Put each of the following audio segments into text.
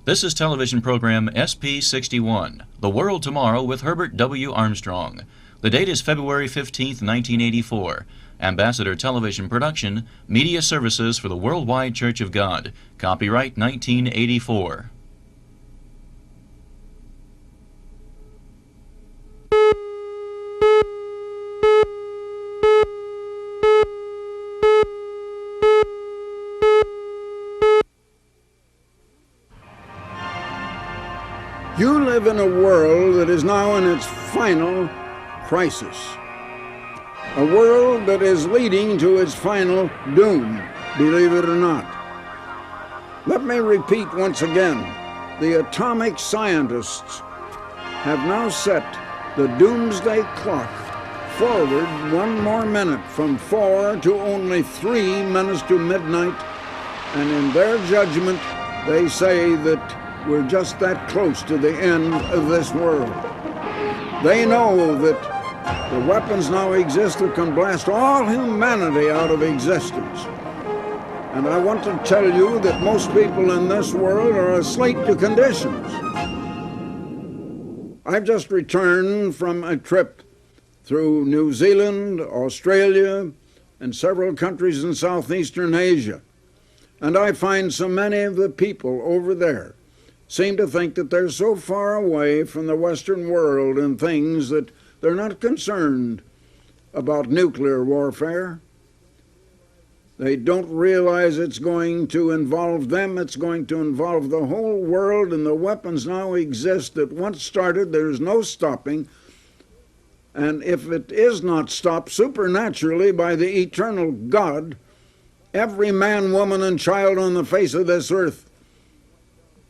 This is television program SP61, The World Tomorrow with Herbert W. Armstrong. The date is February 15th, 1984. Ambassador Television Production, Media Services for the Worldwide Church of God. Copyright 1984. You live in a world that is now in its final crisis. A world that is leading to its final doom, believe it or not. Let me repeat once again, the atomic scientists have now set the doomsday clock forward one more minute from 4 to only 3 minutes to midnight, and in their judgment, they say that we're just that close to the end of this world. They know that the weapons now exist that can blast all humanity out of existence. And I want to tell you that most people in this world are asleep to conditions. I've just returned from a trip through New Zealand, Australia, and several countries in Southeastern Asia. And I find so many of the people over there seem to think that they're so far away from the Western world and things that they're not concerned about nuclear warfare. They don't realize it's going to involve them, it's going to involve the whole world, and the weapons now exist that once started, there's no stopping. And if it is not stopped supernaturally by the eternal God, every man, woman, and child on the face of this earth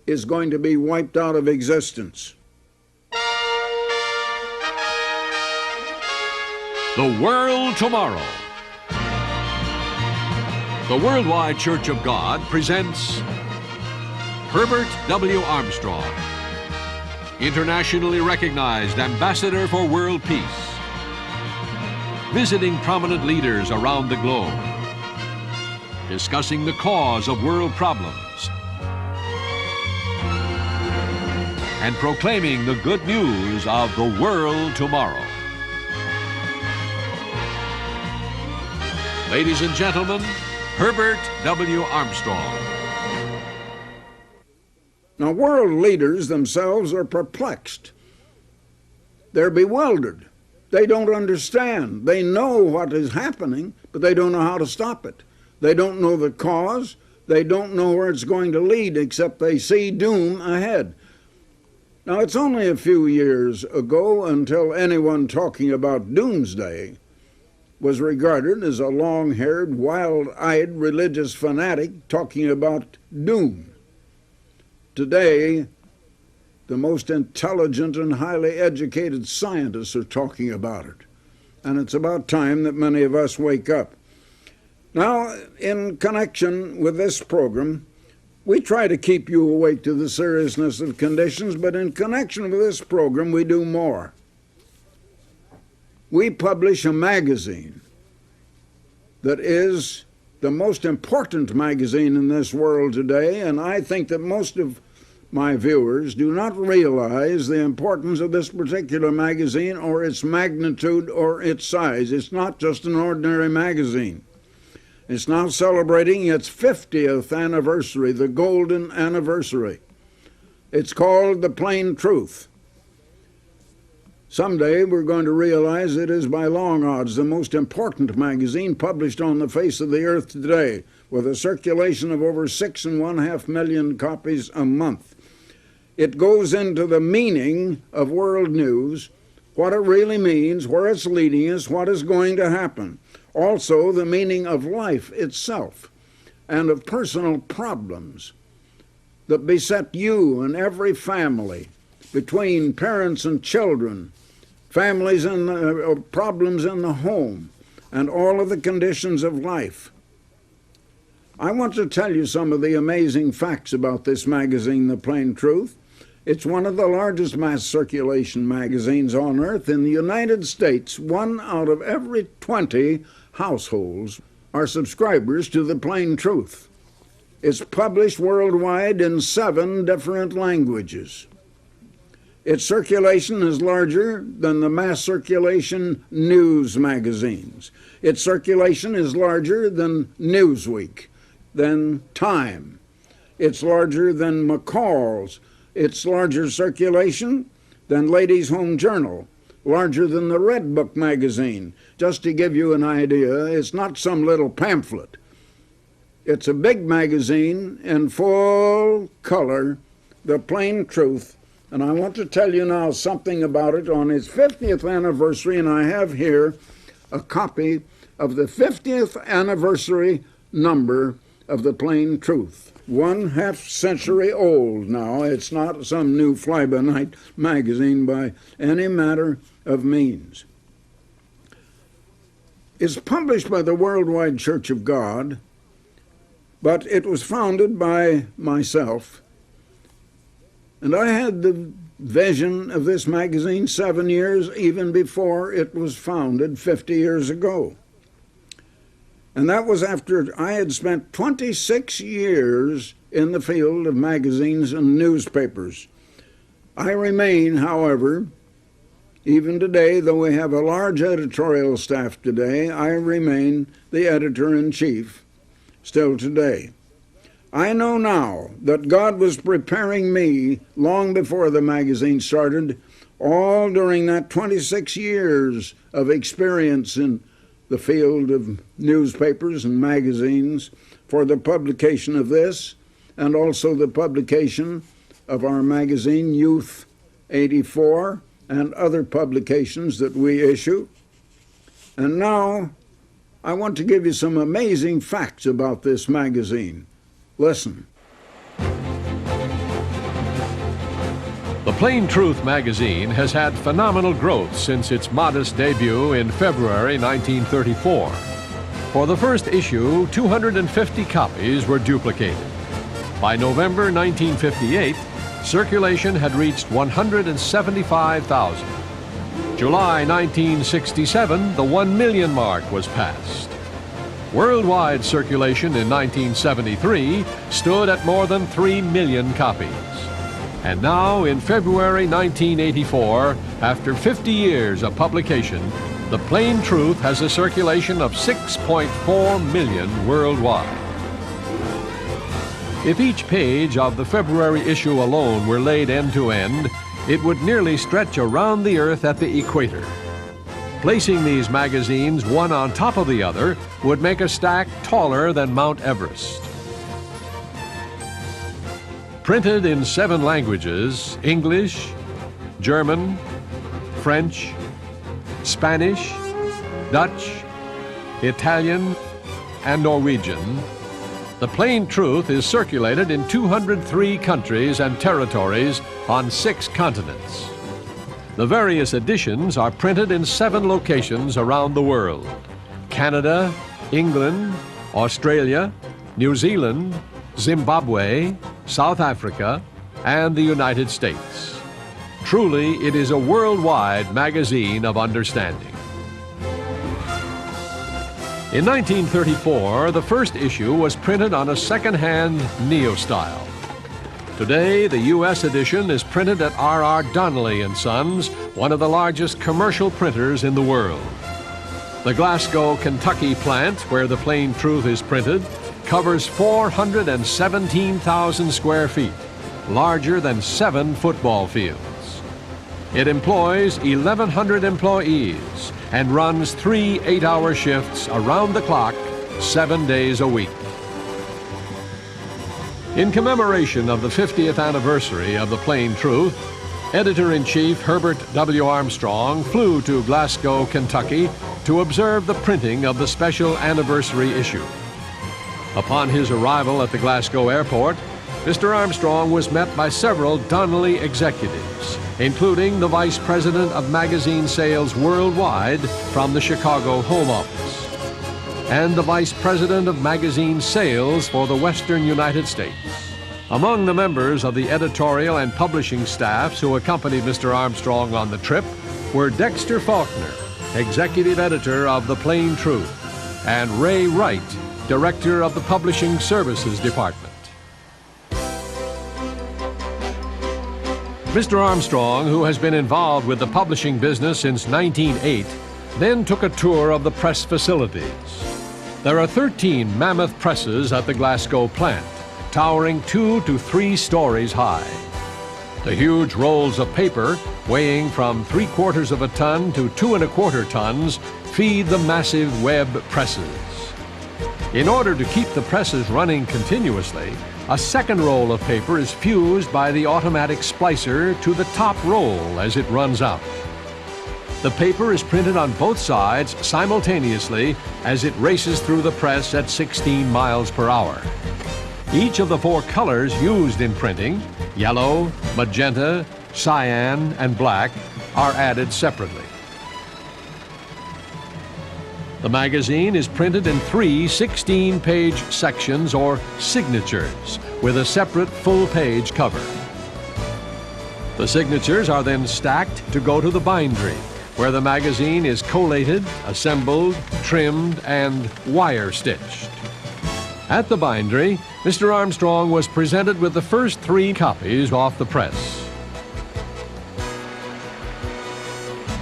is going to be wiped out of existence. The World Tomorrow. The Worldwide Church of God presents Herbert W. Armstrong, internationally recognized ambassador for world peace, visiting prominent leaders around the globe, discussing the cause of world problems, and proclaiming the good news of the world tomorrow. Ladies and gentlemen, Herbert W. Armstrong. Now, world leaders themselves are perplexed. They're bewildered. They don't understand. They know what is happening, but they don't know how to stop it. They don't know the cause. They don't know where it's going to lead, except they see doom ahead. Now, it's only a few years ago until anyone talking about doomsday was regarded as a long-haired, wild-eyed religious fanatic talking about doom. Today, the most intelligent and highly educated scientists are talking about it. And it's about time that many of us wake up. Now, in connection with this program, we try to keep you awake to the seriousness of conditions, but in connection with this program, we do more. We publish a magazine that is the most important magazine in this world today, and I think that most of my viewers do not realize the importance of this particular magazine or its magnitude or its size. It's not just an ordinary magazine. It's now celebrating its 50th anniversary, the golden anniversary. It's called The Plain Truth. Someday we're going to realize it is by long odds the most important magazine published on the face of the earth today, with a circulation of over 6.5 million copies a month. It goes into the meaning of world news, what it really means, where it's leading us, what is going to happen. Also, the meaning of life itself and of personal problems that beset you and every family, between parents and children, families and problems in the home, and all of the conditions of life. I want to tell you some of the amazing facts about this magazine, The Plain Truth. It's one of the largest mass circulation magazines on earth. In the United States, 1 out of every 20 households are subscribers to The Plain Truth. It's published worldwide in 7 different languages. Its circulation is larger than the mass circulation news magazines. Its circulation is larger than Newsweek, than Time. It's larger than McCall's. It's larger circulation than Ladies' Home Journal, larger than the Red Book magazine. Just to give you an idea, it's not some little pamphlet. It's a big magazine in full color, The Plain Truth. And I want to tell you now something about it on its 50th anniversary, and I have here a copy of the 50th anniversary number of The Plain Truth. 1/2 century old now. It's not some new fly-by-night magazine by any matter of means. It's published by the Worldwide Church of God, but it was founded by myself. And I had the vision of this magazine 7 years even before it was founded 50 years ago. And that was after I had spent 26 years in the field of magazines and newspapers. I remain, however, even today, though we have a large editorial staff today, I remain the editor-in-chief still today. I know now that God was preparing me long before the magazine started, all during that 26 years of experience in the field of newspapers and magazines, for the publication of this, and also the publication of our magazine, Youth 84, and other publications that we issue. And now I want to give you some amazing facts about this magazine. Listen. The Plain Truth magazine has had phenomenal growth since its modest debut in February 1934. For the first issue, 250 copies were duplicated. By November 1958, circulation had reached 175,000. July 1967, the 1 million mark was passed. Worldwide circulation in 1973 stood at more than 3 million copies. And now, in February 1984, after 50 years of publication, The Plain Truth has a circulation of 6.4 million worldwide. If each page of the February issue alone were laid end to end, it would nearly stretch around the Earth at the equator. Placing these magazines one on top of the other would make a stack taller than Mount Everest. Printed in 7 languages, English, German, French, Spanish, Dutch, Italian, and Norwegian, The Plain Truth is circulated in 203 countries and territories on 6 continents. The various editions are printed in 7 locations around the world: Canada, England, Australia, New Zealand, Zimbabwe, South Africa, and the United States. Truly, it is a worldwide magazine of understanding. In 1934, the first issue was printed on a second-hand neo-style. Today, the U.S. edition is printed at R.R. Donnelley & Sons, one of the largest commercial printers in the world. The Glasgow, Kentucky plant, where The Plain Truth is printed, covers 417,000 square feet, larger than 7 football fields. It employs 1,100 employees and runs 3 8-hour shifts around the clock, 7 days a week. In commemoration of the 50th anniversary of The Plain Truth, Editor-in-Chief Herbert W. Armstrong flew to Glasgow, Kentucky to observe the printing of the special anniversary issue. Upon his arrival at the Glasgow airport, Mr. Armstrong was met by several Donnelley executives, including the Vice President of Magazine Sales Worldwide from the Chicago Home Office, and the Vice President of Magazine Sales for the Western United States. Among the members of the editorial and publishing staffs who accompanied Mr. Armstrong on the trip were Dexter Faulkner, Executive Editor of The Plain Truth, and Ray Wright, Director of the Publishing Services Department. Mr. Armstrong, who has been involved with the publishing business since 1908, then took a tour of the press facilities. There are 13 mammoth presses at the Glasgow plant, towering 2 to 3 stories high. The huge rolls of paper, weighing from 3/4 of a ton to 2 1/4 tons, feed the massive web presses. In order to keep the presses running continuously, a second roll of paper is fused by the automatic splicer to the top roll as it runs out. The paper is printed on both sides simultaneously as it races through the press at 16 miles per hour. Each of the 4 colors used in printing, yellow, magenta, cyan, and black, are added separately. The magazine is printed in 3 16-page sections or signatures with a separate full-page cover. The signatures are then stacked to go to the bindery, where the magazine is collated, assembled, trimmed, and wire-stitched. At the bindery, Mr. Armstrong was presented with the first 3 copies off the press.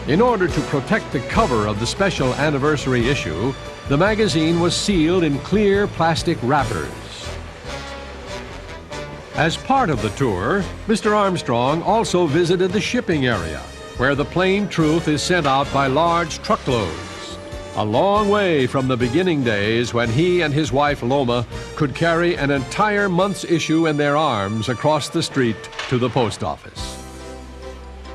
In order to protect the cover of the special anniversary issue, the magazine was sealed in clear plastic wrappers. As part of the tour, Mr. Armstrong also visited the shipping area, where the plain truth is sent out by large truckloads, a long way from the beginning days when he and his wife Loma could carry an entire month's issue in their arms across the street to the post office.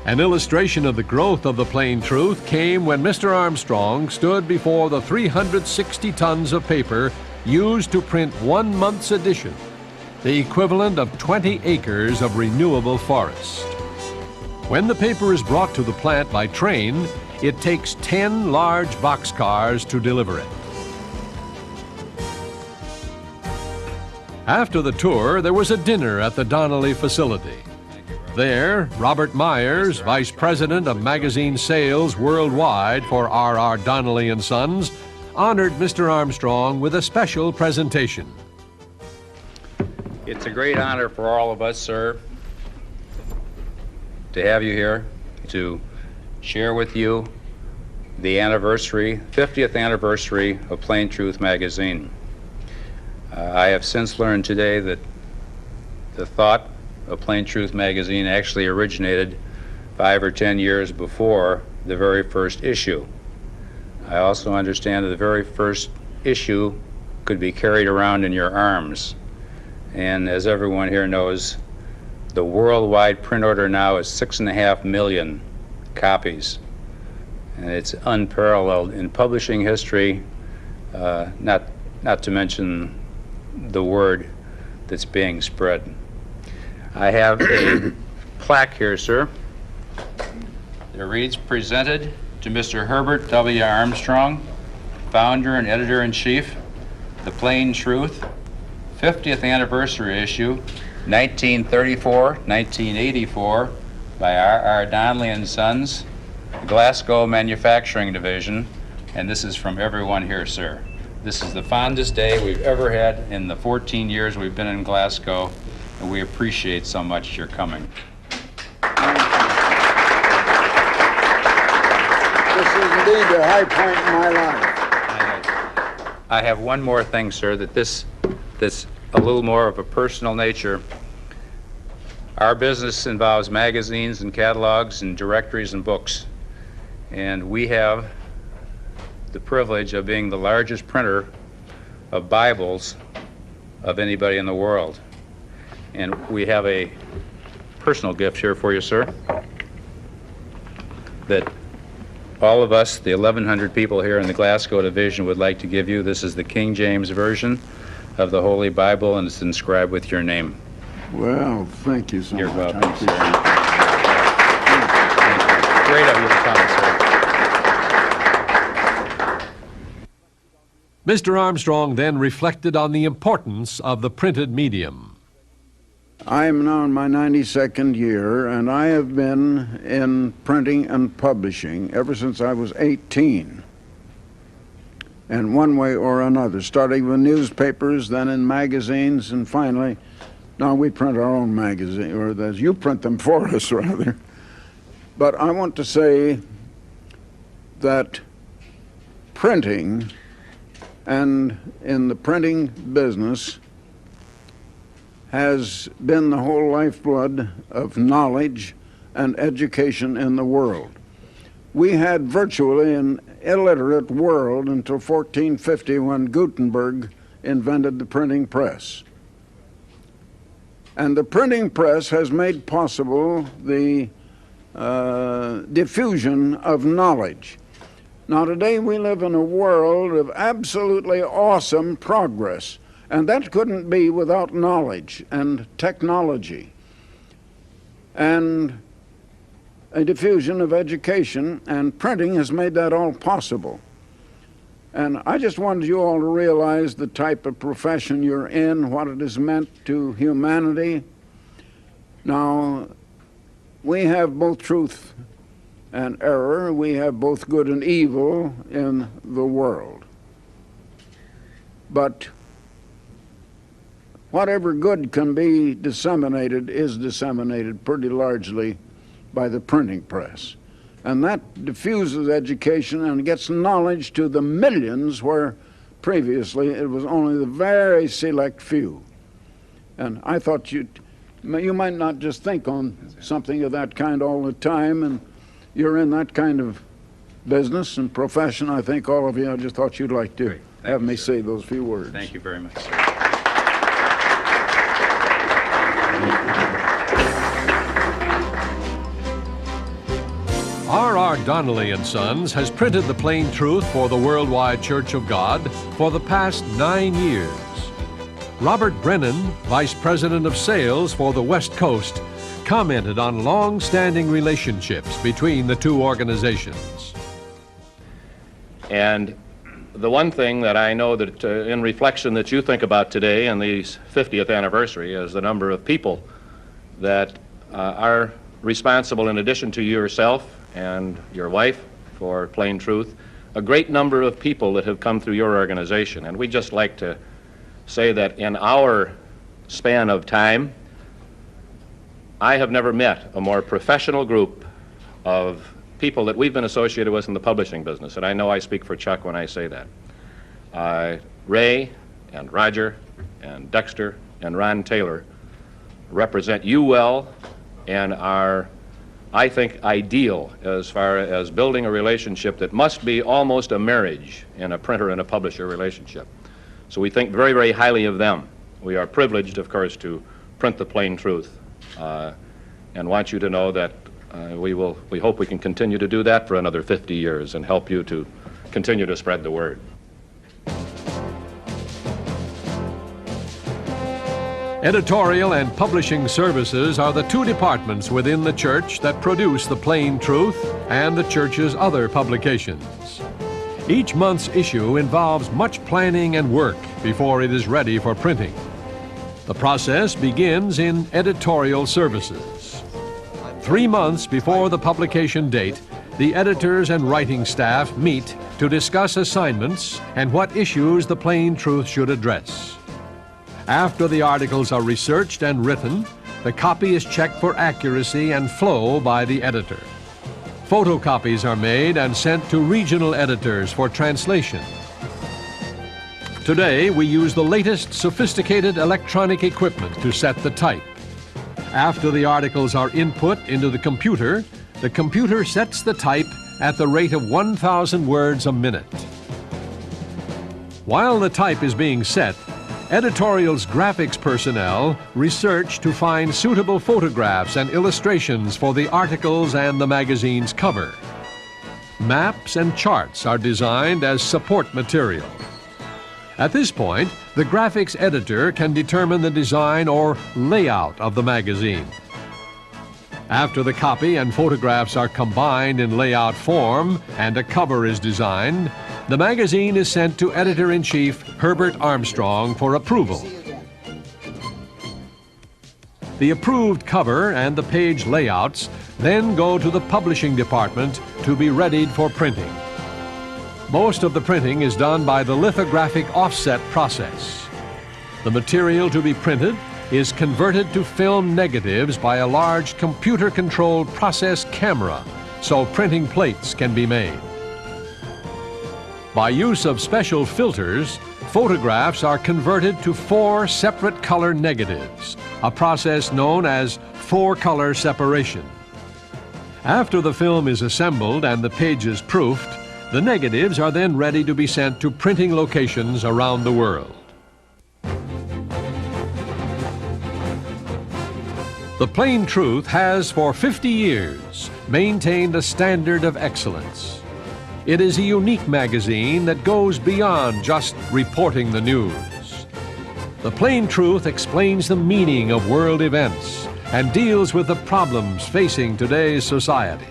An illustration of the growth of the plain truth came when Mr. Armstrong stood before the 360 tons of paper used to print 1 month's edition, the equivalent of 20 acres of renewable forest. When the paper is brought to the plant by train, it takes 10 large boxcars to deliver it. After the tour, there was a dinner at the Donnelly facility. There, Robert Myers, Vice President of Magazine Sales Worldwide for R.R. Donnelly & Sons, honored Mr. Armstrong with a special presentation. It's a great honor for all of us, sir, to have you here to share with you the 50th anniversary of Plain Truth magazine. I have since learned today that the thought of Plain Truth magazine actually originated 5 or 10 years before the very first issue. I also understand that the very first issue could be carried around in your arms. And as everyone here knows, the worldwide print order now is 6.5 million copies. And it's unparalleled in publishing history, not to mention the word that's being spread. I have a plaque here, sir. It reads, presented to Mr. Herbert W. Armstrong, founder and editor-in-chief, The Plain Truth, 50th anniversary issue, 1934-1984, by R.R. Donnelly & Sons, Glasgow Manufacturing Division, and this is from everyone here, sir. This is the fondest day we've ever had in the 14 years we've been in Glasgow, and we appreciate so much your coming. This is indeed a high point in my life. I have one more thing, sir, that's a little more of a personal nature. Our business involves magazines and catalogs and directories and books, and we have the privilege of being the largest printer of Bibles of anybody in the world. And we have a personal gift here for you, sir, that all of us, the 1,100 people here in the Glasgow division, would like to give you. This is the King James Version of the Holy Bible, and it's inscribed with your name. Well, thank you so You're much. welcome, sir. Great of you to come, sir. Mr. Armstrong then reflected on the importance of the printed medium. I am now in my 92nd year, and I have been in printing and publishing ever since I was 18. And one way or another, starting with newspapers, then in magazines, and finally Now, we print our own magazine, or you print them for us, rather. But I want to say that printing, and in the printing business, has been the whole lifeblood of knowledge and education in the world. We had virtually an illiterate world until 1450, when Gutenberg invented the printing press. And the printing press has made possible the diffusion of knowledge. Now, today we live in a world of absolutely awesome progress, and that couldn't be without knowledge and technology and a diffusion of education, and printing has made that all possible. And I just wanted you all to realize the type of profession you're in, what it has meant to humanity. Now, we have both truth and error. We have both good and evil in the world. But whatever good can be disseminated is disseminated pretty largely by the printing press. And that diffuses education and gets knowledge to the millions, where previously it was only the very select few. And I thought you might not just think on something of that kind all the time, and you're in that kind of business and profession. I think all of you, I just thought you'd like to have me say those few words. Thank you very much, sir. R.R. Donnelly and Sons has printed the plain truth for the Worldwide Church of God for the past 9 years. Robert Brennan, Vice President of Sales for the West Coast, commented on long-standing relationships between the two organizations. And the one thing that I know that in reflection that you think about today and the 50th anniversary is the number of people that are responsible, in addition to yourself and your wife for Plain Truth, a great number of people that have come through your organization. And we'd just like to say that in our span of time, I have never met a more professional group of people that we've been associated with in the publishing business. And I know I speak for Chuck when I say that. Ray and Roger and Dexter and Ron Taylor represent you well and are, I think, ideal as far as building a relationship that must be almost a marriage in a printer and a publisher relationship. So we think very, very highly of them. We are privileged, of course, to print the plain truth, and want you to know that we hope we can continue to do that for another 50 years and help you to continue to spread the word. Editorial and publishing services are the two departments within the church that produce the Plain Truth and the church's other publications. Each month's issue involves much planning and work before it is ready for printing. The process begins in editorial services. 3 months before the publication date, the editors and writing staff meet to discuss assignments and what issues the Plain Truth should address. After the articles are researched and written, the copy is checked for accuracy and flow by the editor. Photocopies are made and sent to regional editors for translation. Today, we use the latest sophisticated electronic equipment to set the type. After the articles are input into the computer sets the type at the rate of 1,000 words a minute. While the type is being set, editorial's graphics personnel research to find suitable photographs and illustrations for the articles and the magazine's cover. Maps and charts are designed as support material. At this point, the graphics editor can determine the design or layout of the magazine. After the copy and photographs are combined in layout form and a cover is designed, the magazine is sent to Editor-in-Chief Herbert Armstrong for approval. The approved cover and the page layouts then go to the publishing department to be readied for printing. Most of the printing is done by the lithographic offset process. The material to be printed is converted to film negatives by a large computer-controlled process camera, so printing plates can be made. By use of special filters, photographs are converted to 4 separate color negatives, a process known as 4-color separation. After the film is assembled and the pages proofed, the negatives are then ready to be sent to printing locations around the world. The Plain Truth has for 50 years maintained a standard of excellence. It is a unique magazine that goes beyond just reporting the news. The Plain Truth explains the meaning of world events and deals with the problems facing today's society.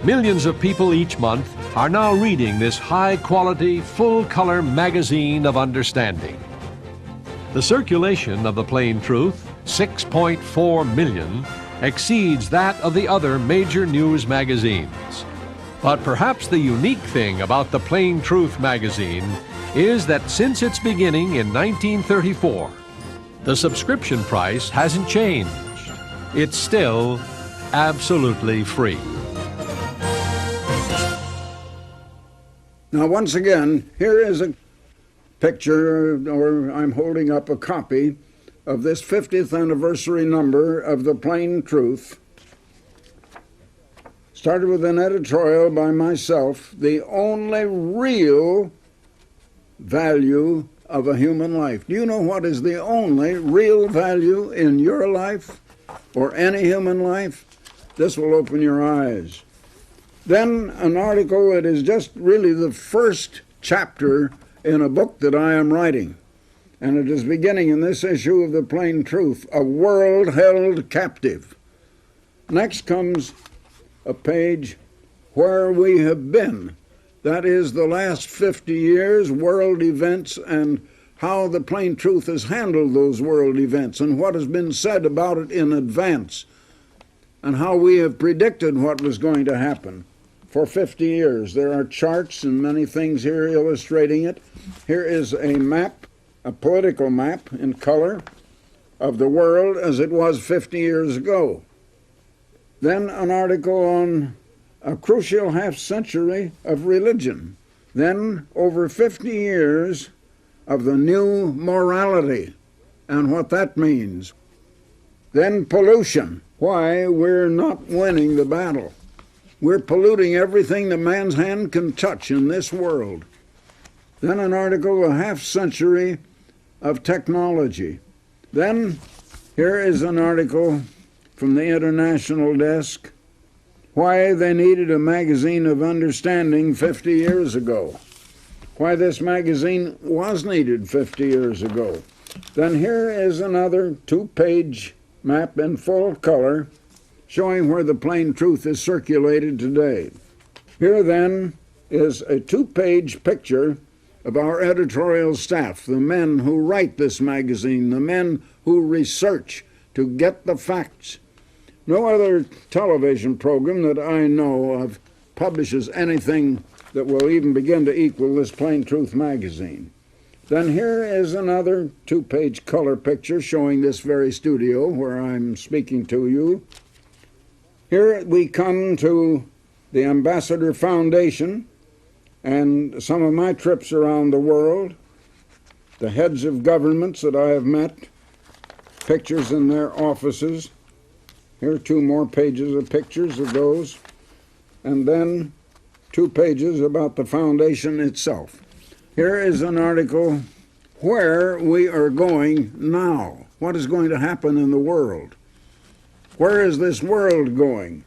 Millions of people each month are now reading this high-quality, full-color magazine of understanding. The circulation of the Plain Truth, 6.4 million, exceeds that of the other major news magazines. But perhaps the unique thing about the Plain Truth magazine is that since its beginning in 1934, the subscription price hasn't changed. It's still absolutely free. Now, once again, here is a picture, or I'm holding up a copy of this 50th anniversary number of the Plain Truth. Started with an editorial by myself, the only real value of a human life. Do you know what is the only real value in your life or any human life? This will open your eyes. Then an article that is just really the first chapter in a book that I am writing. And it is beginning in this issue of the Plain Truth, A World Held Captive. Next comes a page, Where We Have Been. That is the last 50 years, world events, and how the Plain Truth has handled those world events, and what has been said about it in advance, and how we have predicted what was going to happen for 50 years. There are charts and many things here illustrating it. Here is a map, a political map in color of the world as it was 50 years ago. Then an article on a crucial half-century of religion. Then over 50 years of the new morality and what that means. Then pollution, why we're not winning the battle. We're polluting everything that man's hand can touch in this world. Then an article, a half-century of technology. Then here is an article from the International Desk, why they needed a magazine of understanding 50 years ago, why this magazine was needed 50 years ago. Then here is another 2-page map in full color showing where the Plain Truth is circulated today. Here then is a 2-page picture of our editorial staff, the men who write this magazine, the men who research to get the facts. No other television program that I know of publishes anything that will even begin to equal this Plain Truth magazine. Then here is another 2-page color picture showing this very studio where I'm speaking to you. Here we come to the Ambassador Foundation and some of my trips around the world, the heads of governments that I have met, pictures in their offices. Here are 2 more pages of pictures of those, and then 2 pages about the foundation itself. Here is an article, Where We Are Going Now. What is going to happen in the world? Where is this world going?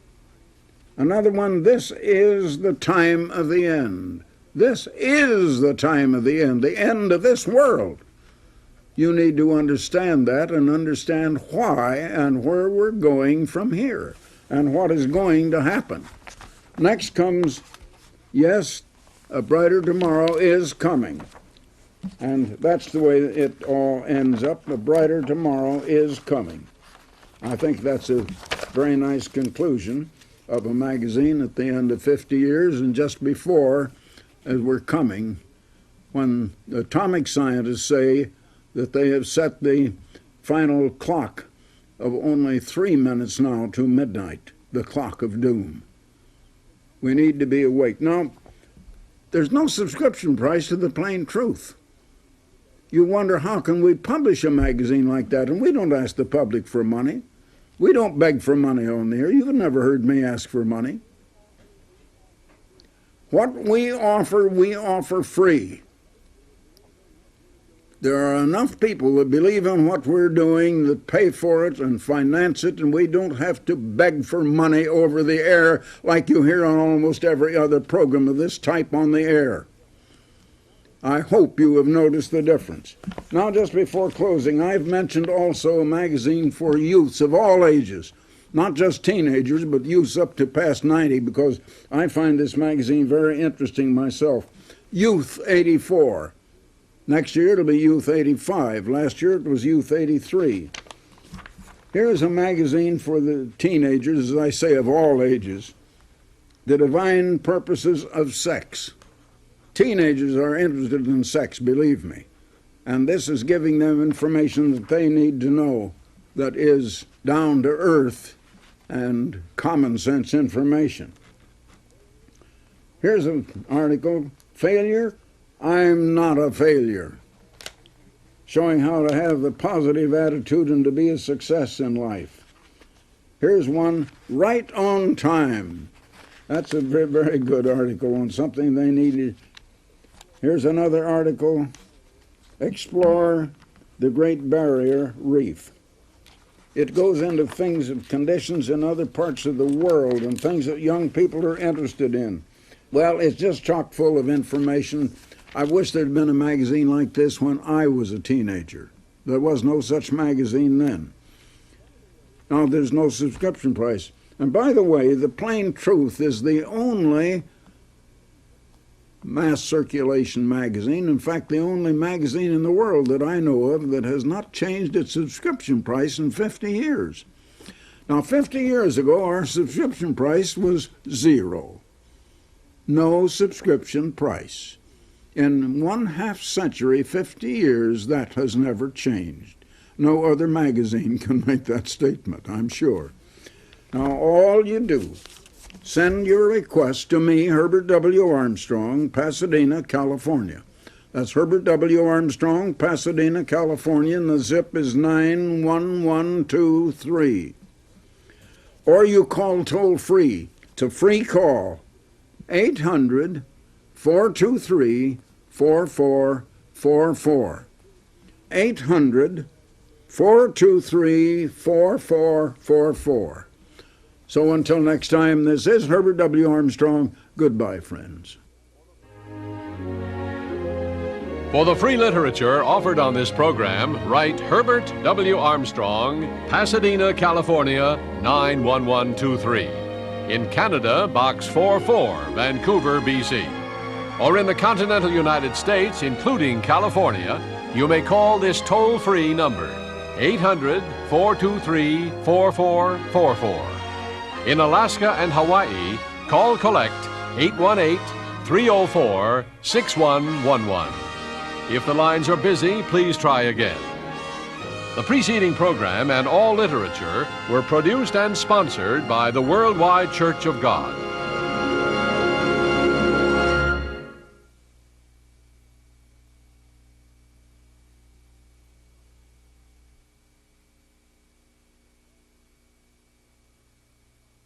Another one, This is the time of the end. This is the time of the end of this world. You need to understand that and understand why and where we're going from here and what is going to happen. Next comes, yes, a brighter tomorrow is coming. And that's the way it all ends up. A brighter tomorrow is coming. I think that's a very nice conclusion of a magazine at the end of 50 years and just before, as we're coming, when atomic scientists say that they have set the final clock of only 3 minutes now to midnight, the clock of doom. We need to be awake. Now, there's no subscription price to the plain truth. You wonder, how can we publish a magazine like that? And we don't ask the public for money. We don't beg for money on the air. You've never heard me ask for money. What we offer free. There are enough people that believe in what we're doing, that pay for it and finance it, and we don't have to beg for money over the air like you hear on almost every other program of this type on the air. I hope you have noticed the difference. Now, just before closing, I've mentioned also a magazine for youths of all ages, not just teenagers, but youths up to past 90, because I find this magazine very interesting myself. Youth 84. Next year it'll be Youth 85. Last year it was Youth 83. Here's a magazine for the teenagers, as I say, of all ages. The Divine Purposes of Sex. Teenagers are interested in sex, believe me. And this is giving them information that they need to know, that is down to earth and common sense information. Here's an article, Failure? I'm Not a Failure, showing how to have the positive attitude and to be a success in life. Here's one, Right on Time. That's a very, very good article on something they needed. Here's another article, Explore the Great Barrier Reef. It goes into things and conditions in other parts of the world and things that young people are interested in. Well, it's just chock full of information. I wish there'd been a magazine like this when I was a teenager. There was no such magazine then. Now, there's no subscription price. And by the way, The Plain Truth is the only mass circulation magazine, in fact, the only magazine in the world that I know of that has not changed its subscription price in 50 years. Now, 50 years ago, our subscription price was $0. No subscription price. In 1/2 century, 50 years, that has never changed. No other magazine can make that statement, I'm sure. Now, all you do, send your request to me, Herbert W. Armstrong, Pasadena, California. That's Herbert W. Armstrong, Pasadena, California, and the zip is 91123. Or you call toll-free. It's a free call, 800-423-4444. 800-423-4444. So until next time, this is Herbert W. Armstrong. Goodbye, friends. For the free literature offered on this program, write Herbert W. Armstrong, Pasadena, California, 91123. In Canada, Box 44, Vancouver, BC. Or in the continental United States, including California, you may call this toll-free number, 800-423-4444. In Alaska and Hawaii, call collect 818-304-6111. If the lines are busy, please try again. The preceding program and all literature were produced and sponsored by the Worldwide Church of God.